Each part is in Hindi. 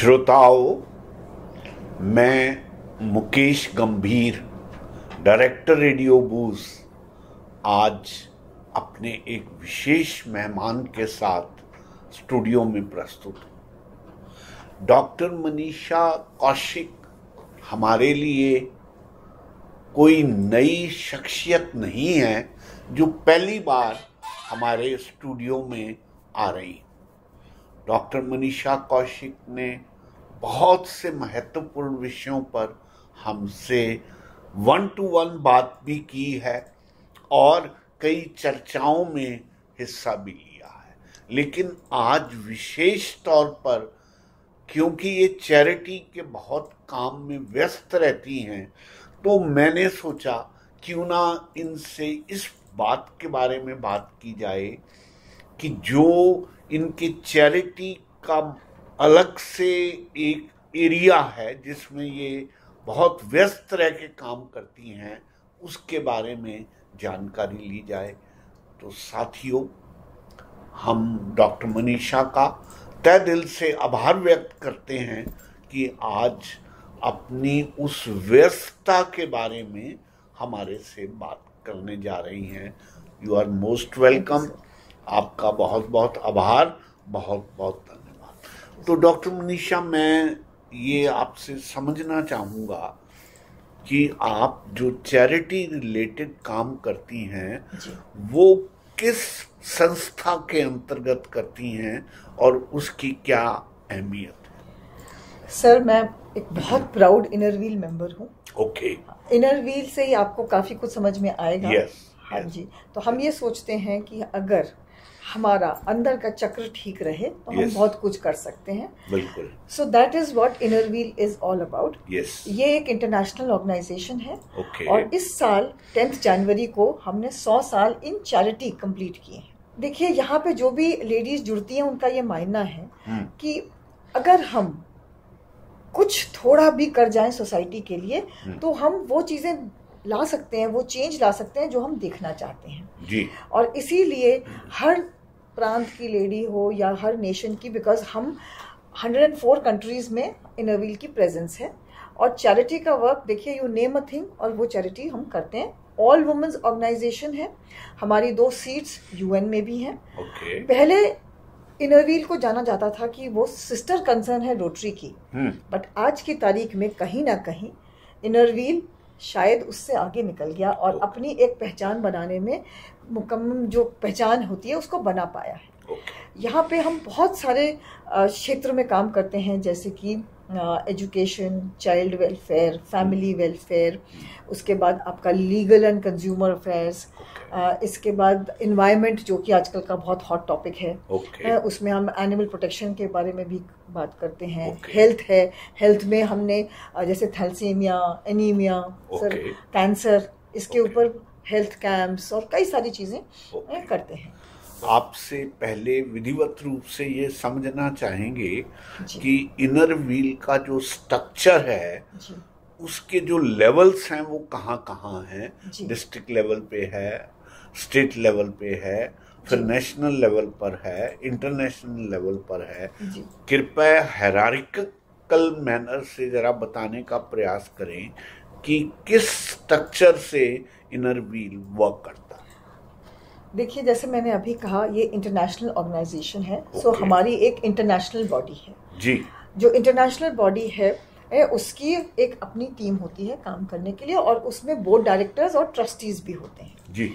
श्रोताओं, मैं मुकेश गंभीर, डायरेक्टर रेडियो बूज, आज अपने एक विशेष मेहमान के साथ स्टूडियो में प्रस्तुत हूँ। डॉक्टर मनीषा कौशिक हमारे लिए कोई नई शख्सियत नहीं है जो पहली बार हमारे स्टूडियो में आ रही। डॉक्टर मनीषा कौशिक ने बहुत से महत्वपूर्ण विषयों पर हमसे 1-to-1 बात भी की है और कई चर्चाओं में हिस्सा भी लिया है। लेकिन आज विशेष तौर पर, क्योंकि ये चैरिटी के बहुत काम में व्यस्त रहती हैं, तो मैंने सोचा क्यों ना इनसे इस बात के बारे में बात की जाए कि जो इनकी चैरिटी का अलग से एक एरिया है जिसमें ये बहुत व्यस्त रह के काम करती हैं, उसके बारे में जानकारी ली जाए। तो साथियों, हम डॉक्टर मनीषा का तहे दिल से आभार व्यक्त करते हैं कि आज अपनी उस व्यस्तता के बारे में हमारे से बात करने जा रही हैं। You are most welcome. आपका बहुत बहुत आभार, बहुत बहुत धन्यवाद। तो डॉक्टर मनीषा, मैं ये आपसे समझना चाहूँगा कि आप जो चैरिटी रिलेटेड काम करती हैं वो किस संस्था के अंतर्गत करती हैं और उसकी क्या अहमियत है? सर, मैं एक बहुत प्राउड इनर व्हील मेंबर हूँ। ओके। इनर व्हील से ही आपको काफ़ी कुछ समझ में आएगा। हाँ जी। तो हम ये सोचते हैं कि अगर हमारा अंदर का चक्र ठीक रहे तो हम बहुत कुछ कर सकते हैं। बिल्कुल। So that is what inner wheel is all about. ये एक इंटरनेशनल ऑर्गेनाइजेशन है। और इस साल 10 जनवरी को हमने 100 साल इन चैरिटी कंप्लीट किए हैं। देखिए, यहाँ पे जो भी लेडीज जुड़ती हैं उनका ये मानना है कि अगर हम कुछ थोड़ा भी कर जाएं सोसाइटी के लिए तो हम वो चीजें ला सकते हैं, वो चेंज ला सकते हैं जो हम देखना चाहते हैं जी। और इसीलिए हर प्रांत की लेडी हो या हर नेशन की, बिकॉज हम 104 कंट्रीज में इनर व्हील की प्रेजेंस है। और चैरिटी का वर्क देखिए, यू नेम अ थिंग, और वो चैरिटी हम करते हैं। ऑल वुमेन्स ऑर्गेनाइजेशन है, हमारी 2 सीट्स यूएन में भी हैं। पहले इनर व्हील को जाना जाता था कि वो सिस्टर कंसर्न है रोटरी की, बट आज की तारीख में कहीं ना कहीं इनर व्हील शायद उससे आगे निकल गया और अपनी एक पहचान बनाने में मुकम्मल जो पहचान होती है उसको बना पाया है। यहाँ पे हम बहुत सारे क्षेत्र में काम करते हैं, जैसे कि education, child welfare, family welfare, उसके बाद आपका लीगल एंड कंज्यूमर अफेयर्स, इसके बाद इन्वायरमेंट जो कि आजकल का बहुत हॉट टॉपिक है। उसमें हम एनिमल प्रोटेक्शन के बारे में भी बात करते हैं। हेल्थ है, हेल्थ में हमने जैसे थैलेसीमिया, एनीमिया, सर कैंसर, इसके ऊपर हेल्थ कैंप्स और कई सारी चीज़ें करते हैं। आपसे पहले विधिवत रूप से ये समझना चाहेंगे कि इनर व्हील का जो स्ट्रक्चर है उसके जो लेवल्स हैं वो कहाँ कहाँ हैं। डिस्ट्रिक्ट लेवल पे है, स्टेट लेवल पे है, फिर नेशनल लेवल पर है, इंटरनेशनल लेवल पर है। कृपया हायरार्किकल मैनर से जरा बताने का प्रयास करें कि किस स्ट्रक्चर से इनर व्हील वर्क करता है। देखिए, जैसे मैंने अभी कहा, ये इंटरनेशनल ऑर्गेनाइजेशन है। सो हमारी एक इंटरनेशनल बॉडी है जी। जो इंटरनेशनल बॉडी है उसकी एक अपनी टीम होती है काम करने के लिए, और उसमें बोर्ड डायरेक्टर्स और ट्रस्टीज भी होते हैं जी।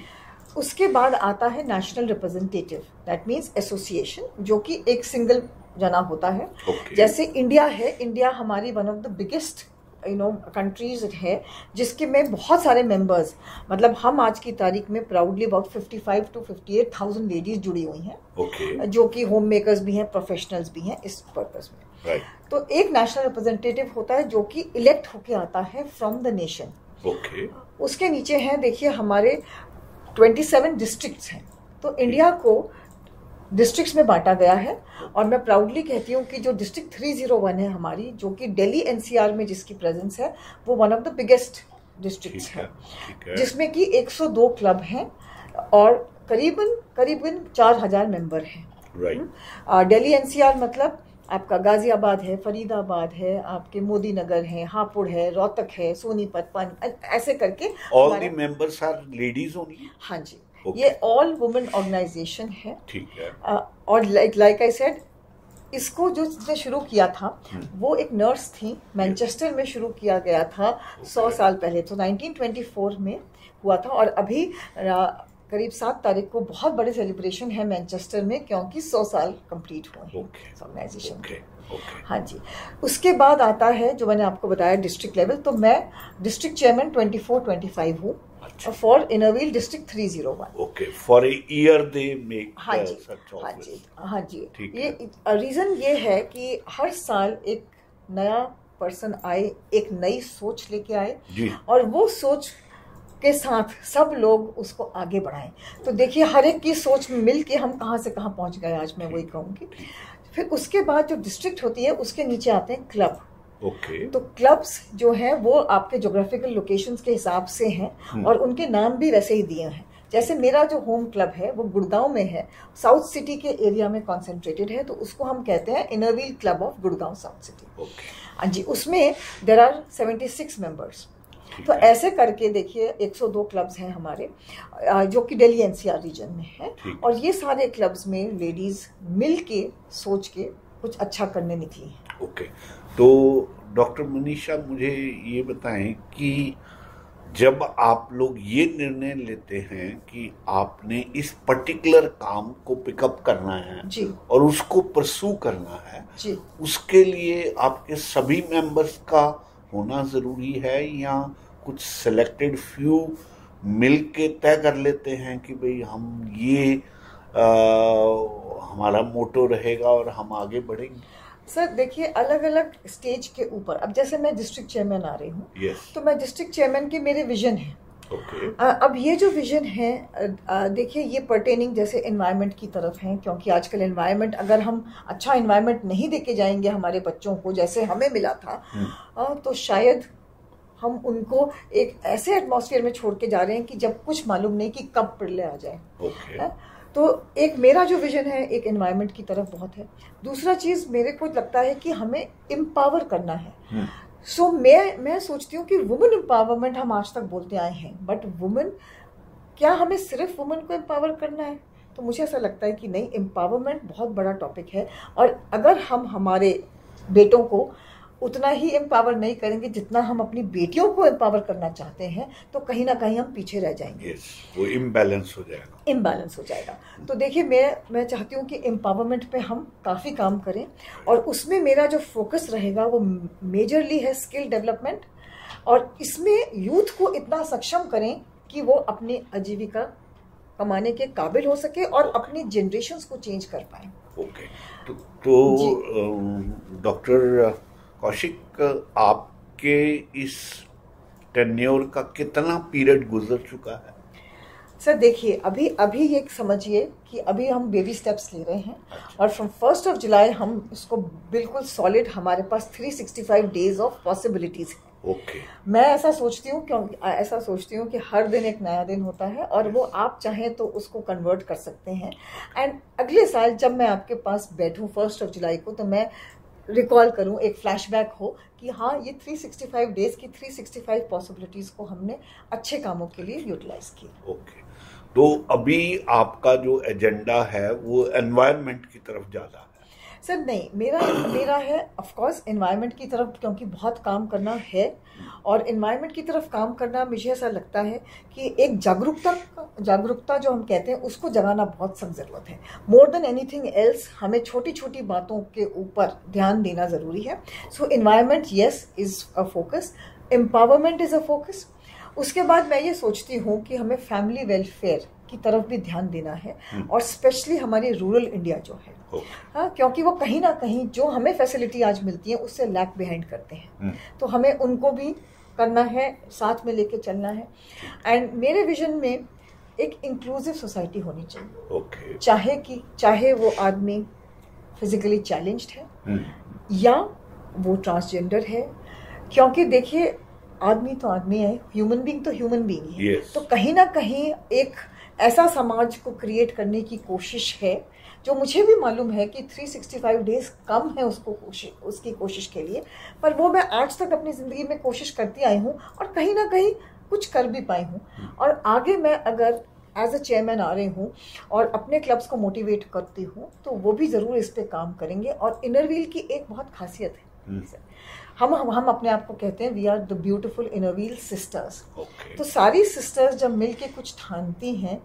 उसके बाद आता है national representative, that means association, जो कि एक सिंगल जना होता है। जैसे इंडिया है, इंडिया हमारी one of the biggest countries है जिसके में बहुत सारे मेंबर्स, मतलब हम आज की तारीख में प्राउडली अबाउट 55 to 58,000 लेडीज जुड़ी हुई हैं, जो कि होम मेकर्स भी हैं, प्रोफेशनल्स भी हैं इस पर्पस में। तो एक नेशनल रिप्रेजेंटेटिव होता है जो कि इलेक्ट होके आता है फ्रॉम द नेशन। उसके नीचे हैं, देखिए, हमारे 27 डिस्ट्रिक्ट्स हैं। तो इंडिया को डिस्ट्रिक्ट्स में बांटा गया है, और मैं प्राउडली कहती हूँ कि जो डिस्ट्रिक्ट 301 है हमारी, जो कि दिल्ली एनसीआर में जिसकी प्रेजेंस है, वो one of the biggest districts है, जिसमें कि 102 क्लब हैं और करीबन 4000 मेंबर हैं। दिल्ली एनसीआर मतलब आपका गाजियाबाद है, फरीदाबाद है, आपके मोदी नगर है, हापुड़ है, रोहतक है, सोनीपत, पानी, ऐसे करके all the members are ladies only. हाँ जी, ये ऑल वुमेन ऑर्गेनाइजेशन है। ठीक है। और लाइक आई सेड, इसको जो जिसने शुरू किया था वो एक नर्स थी, मैनचेस्टर में शुरू किया गया था 100 साल पहले, तो 1924 में हुआ था। और अभी करीब 7 तारीख को बहुत बड़े सेलिब्रेशन है मैनचेस्टर में, क्योंकि 100 साल कंप्लीट हुए हैं ऑर्गेनाइजेशन के। हाँ जी। उसके बाद आता है जो मैंने आपको बताया डिस्ट्रिक्ट लेवल, तो मैं डिस्ट्रिक्ट चेयरमैन 24-25 हूँ for Inner Wheel district 301। Okay, for a year they make. हाँ जी, हाँ जी, हाँ जी। ये रीजन ये है कि हर साल एक नया पर्सन आए, एक नई सोच लेके आए, और वो सोच के साथ सब लोग उसको आगे बढ़ाएं। तो देखिए, हर एक की सोच मिल के हम कहाँ से कहाँ पहुंच गए आज, मैं वही कहूँगी। फिर उसके बाद जो डिस्ट्रिक्ट होती है उसके नीचे आते हैं क्लब। तो क्लब्स जो हैं वो आपके ज्योग्राफिकल लोकेशंस के हिसाब से हैं, और उनके नाम भी वैसे ही दिए हैं। जैसे मेरा जो होम क्लब है वो गुड़गांव में है, साउथ सिटी के एरिया में कॉन्सेंट्रेटेड है, तो उसको हम कहते हैं Inner Wheel club of Gurgaon south city. हाँ जी, उसमें देयर आर 76 मेंबर्स। तो ऐसे करके देखिए 102 क्लब्स हैं हमारे, जो कि दिल्ली एनसीआर रीजन में है, और ये सारे क्लब्स में लेडीज मिल के सोच के कुछ अच्छा करने निकली हैं। ओके, तो डॉक्टर मनीषा, मुझे ये बताएं कि जब आप लोग ये निर्णय लेते हैं कि आपने इस पर्टिकुलर काम को पिकअप करना है जी, और उसको परसू करना है जी, उसके लिए आपके सभी मेंबर्स का होना जरूरी है, या कुछ सिलेक्टेड फ्यू मिल के तय कर लेते हैं कि भाई हम ये हमारा मोटो रहेगा और हम आगे बढ़ेंगे? सर देखिए, अलग अलग स्टेज के ऊपर, अब जैसे मैं डिस्ट्रिक्ट चेयरमैन आ रही हूँ, तो मैं डिस्ट्रिक्ट चेयरमैन के मेरे विजन है। अब ये जो विजन है, देखिए ये पर्टेनिंग जैसे एनवायरनमेंट की तरफ है, क्योंकि आजकल एनवायरनमेंट, अगर हम अच्छा एनवायरनमेंट नहीं देके जाएंगे हमारे बच्चों को जैसे हमें मिला था, तो शायद हम उनको एक ऐसे एटमॉस्फेयर में छोड़ के जा रहे हैं कि जब कुछ मालूम नहीं कि कब प्रलय आ जाए। तो एक मेरा जो विजन है एक एनवायरनमेंट की तरफ बहुत है। दूसरा चीज मेरे को लगता है कि हमें एम्पावर करना है। सो मैं सोचती हूँ कि वुमेन एम्पावरमेंट हम आज तक बोलते आए हैं, बट वुमेन, क्या हमें सिर्फ वुमेन को एम्पावर करना है? तो मुझे ऐसा लगता है कि नहीं, एम्पावरमेंट बहुत बड़ा टॉपिक है, और अगर हम हमारे बेटों को उतना ही एम्पावर नहीं करेंगे जितना हम अपनी बेटियों को एम्पावर करना चाहते हैं, तो कहीं ना कहीं हम पीछे रह जाएंगे। वो इम्बैलेंस हो जाएगा। तो देखिए, मैं चाहती हूँ कि एम्पावरमेंट पे हम काफ़ी काम करें, और उसमें मेरा जो फोकस रहेगा वो मेजरली है स्किल डेवलपमेंट, और इसमें यूथ को इतना सक्षम करें कि वो अपनी आजीविका कमाने के काबिल हो सके और अपनी जनरेशन्स को चेंज कर पाए। ओके, तो डॉक्टर कौशिक, आपके इस टेन्योर का कितना पीरियड गुजर चुका है? सर देखिए, अभी ये समझिए कि अभी हम बेबी स्टेप्स ले रहे हैं, और फ्रॉम 1 जुलाई हम इसको बिल्कुल सॉलिड, हमारे पास 365 डेज ऑफ पॉसिबिलिटीज है। मैं ऐसा सोचती हूँ कि हर दिन एक नया दिन होता है, और वो आप चाहें तो उसको कन्वर्ट कर सकते हैं। एंड अगले साल जब मैं आपके पास बैठूं 1 जुलाई को, तो मैं रिकॉल करूं, एक फ्लैशबैक हो कि हाँ, ये 365 डेज की 365 पॉसिबिलिटीज को हमने अच्छे कामों के लिए यूटिलाइज किया। ओके, तो अभी आपका जो एजेंडा है वो एनवायरनमेंट की तरफ ज्यादा है? सर नहीं, मेरा है ऑफ कोर्स एनवायरनमेंट की तरफ, क्योंकि बहुत काम करना है, और एनवायरनमेंट की तरफ काम करना मुझे ऐसा लगता है कि एक जागरूकता जो हम कहते हैं उसको जगाना बहुत सख्त ज़रूरत है। मोर देन एनीथिंग एल्स हमें छोटी छोटी बातों के ऊपर ध्यान देना ज़रूरी है। So environment yes is a focus, empowerment is a focus. उसके बाद मैं ये सोचती हूँ कि हमें फैमिली वेलफेयर की तरफ भी ध्यान देना है, और स्पेशली हमारी रूरल इंडिया जो है, हाँ, क्योंकि वो कहीं ना कहीं जो हमें फैसिलिटी आज मिलती है उससे लैग बिहाइंड करते हैं, तो हमें उनको भी करना है, साथ में लेके चलना है। एंड मेरे विजन में एक इंक्लूसिव सोसाइटी होनी चाहिए। चाहे वो आदमी फिजिकली चैलेंज्ड है या वो ट्रांसजेंडर है, क्योंकि देखिए आदमी तो आदमी है, ह्यूमन बीइंग तो ह्यूमन बीइंग है। तो कहीं ना कहीं एक ऐसा समाज को क्रिएट करने की कोशिश है जो मुझे भी मालूम है कि 365 डेज कम है उसकी कोशिश के लिए, पर वो मैं आज तक अपनी ज़िंदगी में कोशिश करती आई हूँ और कहीं ना कहीं कुछ कर भी पाई हूँ। और आगे मैं अगर एज अ चेयरमैन आ रही हूँ और अपने क्लब्स को मोटिवेट करती हूँ तो वो भी ज़रूर इस पर काम करेंगे। और इनर व्हील की एक बहुत खासियत है, हम अपने आप को कहते हैं we are the beautiful inner wheel sisters. तो सारी सिस्टर्स जब मिलके कुछ ठानती हैं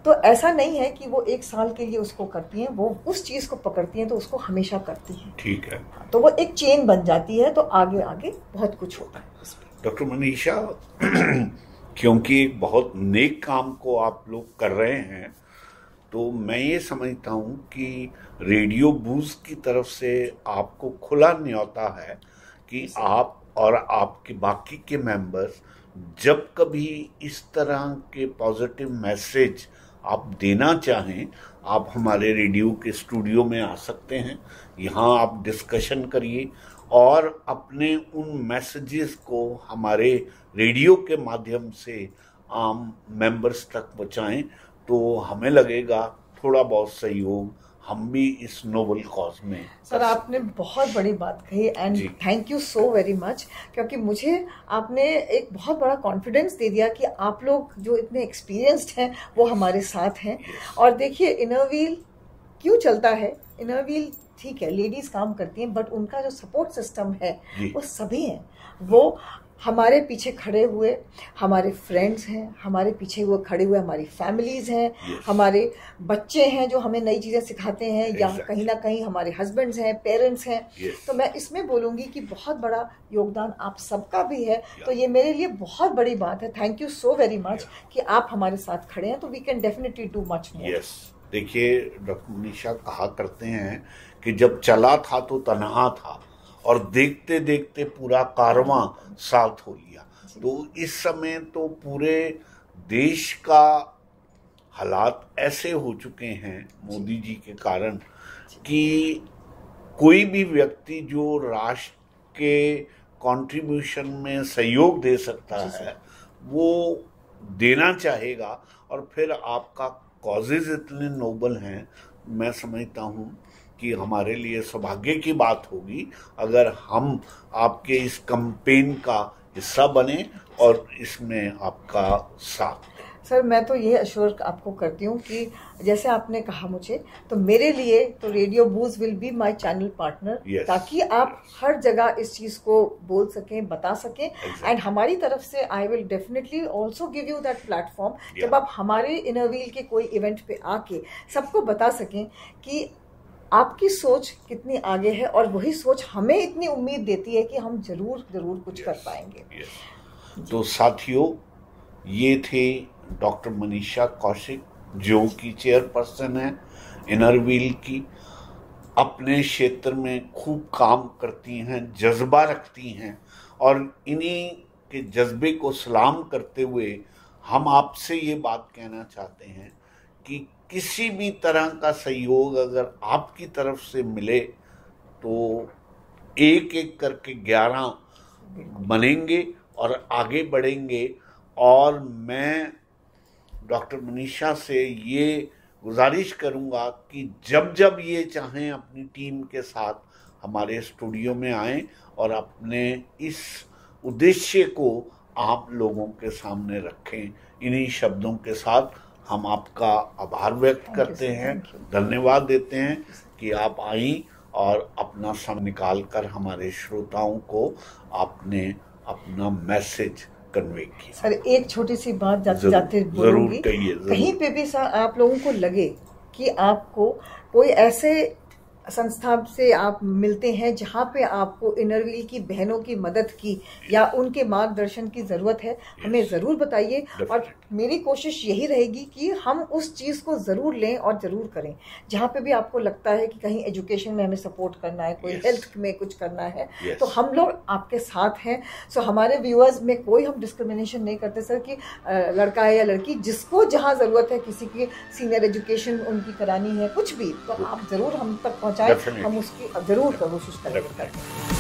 तो ऐसा नहीं है कि वो एक साल के लिए उसको करती हैं, वो उस चीज़ को पकड़ती हैं तो उसको हमेशा करती हैं। ठीक है, तो वो एक चेन बन जाती है, तो आगे आगे बहुत कुछ होता है। डॉक्टर मनीषा, क्योंकि एक बहुत नेक काम को आप लोग कर रहे हैं, तो मैं ये समझता हूँ कि रेडियो बूज की तरफ से आपको खुला न्योता है कि आप और आपके बाकी के मेंबर्स जब कभी इस तरह के पॉजिटिव मैसेज आप देना चाहें, आप हमारे रेडियो के स्टूडियो में आ सकते हैं। यहाँ आप डिस्कशन करिए और अपने उन मैसेजेस को हमारे रेडियो के माध्यम से आम मेंबर्स तक पहुँचाएं, तो हमें लगेगा थोड़ा बहुत सहयोग हम भी इस नोबल कॉज में। सर, आपने बहुत बड़ी बात कही and thank you so very much, क्योंकि मुझे आपने एक बहुत बड़ा कॉन्फिडेंस दे दिया कि आप लोग जो इतने एक्सपीरियंस्ड हैं वो हमारे साथ हैं। और देखिए, इनर व्हील क्यों चलता है? इनर व्हील ठीक है, लेडीज काम करती हैं, बट उनका जो सपोर्ट सिस्टम है वो सभी हैं। वो हमारे पीछे खड़े हुए हमारे फ्रेंड्स हैं, हमारे पीछे वो खड़े हुए हमारी फैमिलीज हैं, हमारे बच्चे हैं जो हमें नई चीज़ें सिखाते हैं, या कहीं ना कहीं हमारे हस्बैंड्स हैं, पेरेंट्स हैं। तो मैं इसमें बोलूँगी कि बहुत बड़ा योगदान आप सबका भी है। तो ये मेरे लिए बहुत बड़ी बात है। Thank you so very much कि आप हमारे साथ खड़े हैं, तो we can definitely do much more. देखिए, डॉक्टर मनीषा कहा करते हैं कि जब चला था तो तन्हा था और देखते देखते पूरा कारवां साथ हो लिया। तो इस समय तो पूरे देश का हालात ऐसे हो चुके हैं मोदी जी के कारण कि कोई भी व्यक्ति जो राष्ट्र के कंट्रीब्यूशन में सहयोग दे सकता है वो देना चाहेगा। और फिर आपका कॉजेज इतने नोबल हैं, मैं समझता हूँ कि हमारे लिए सौभाग्य की बात होगी अगर हम आपके इस कैंपेन का हिस्सा बने और इसमें आपका साथ दें। सर, मैं तो ये अश्योर आपको करती हूँ कि जैसे आपने कहा मुझे, तो मेरे लिए तो radio बूज will be my channel partner, ताकि आप हर जगह इस चीज़ को बोल सकें, बता सकें। एंड हमारी तरफ से I will definitely also give you that platform, जब आप हमारे इनर व्हील के कोई इवेंट पे आके सबको बता सकें कि आपकी सोच कितनी आगे है, और वही सोच हमें इतनी उम्मीद देती है कि हम जरूर जरूर कुछ कर पाएंगे। तो साथियों, ये थे डॉक्टर मनीषा कौशिक, जो कि चेयरपर्सन है इनर व्हील की। अपने क्षेत्र में खूब काम करती हैं, जज्बा रखती हैं, और इन्हीं के जज्बे को सलाम करते हुए हम आपसे ये बात कहना चाहते हैं कि किसी भी तरह का सहयोग अगर आपकी तरफ से मिले तो एक एक करके 11 बनेंगे और आगे बढ़ेंगे। और मैं डॉक्टर मनीषा से ये गुजारिश करूंगा कि जब जब ये चाहें अपनी टीम के साथ हमारे स्टूडियो में आएं और अपने इस उद्देश्य को आप लोगों के सामने रखें। इन्हीं शब्दों के साथ हम आपका आभार व्यक्त करते हैं, धन्यवाद देते हैं कि आप आई और अपना समय निकाल कर हमारे श्रोताओं को आपने अपना मैसेज कन्वे किया। सर, एक छोटी सी बात जाते जाते बोलूंगी, कहीं पे भी आप लोगों को लगे कि आपको कोई ऐसे संस्था से आप मिलते हैं जहाँ पे आपको इनर व्हील की बहनों की मदद की या उनके मार्गदर्शन की ज़रूरत है, हमें ज़रूर बताइए। और मेरी कोशिश यही रहेगी कि हम उस चीज़ को ज़रूर लें और ज़रूर करें। जहाँ पे भी आपको लगता है कि कहीं एजुकेशन में हमें सपोर्ट करना है, कोई हेल्थ में कुछ करना है, तो हम लोग आपके साथ हैं। सो हमारे व्यूअर्स में कोई हम डिस्क्रिमिनेशन नहीं करते सर कि लड़का है या लड़की, जिसको जहाँ ज़रूरत है, किसी की सीनियर एजुकेशन उनकी करानी है, कुछ भी, तो आप ज़रूर हम तक पहुँचाएं, हम उसकी ज़रूर कोशिश करेंगे।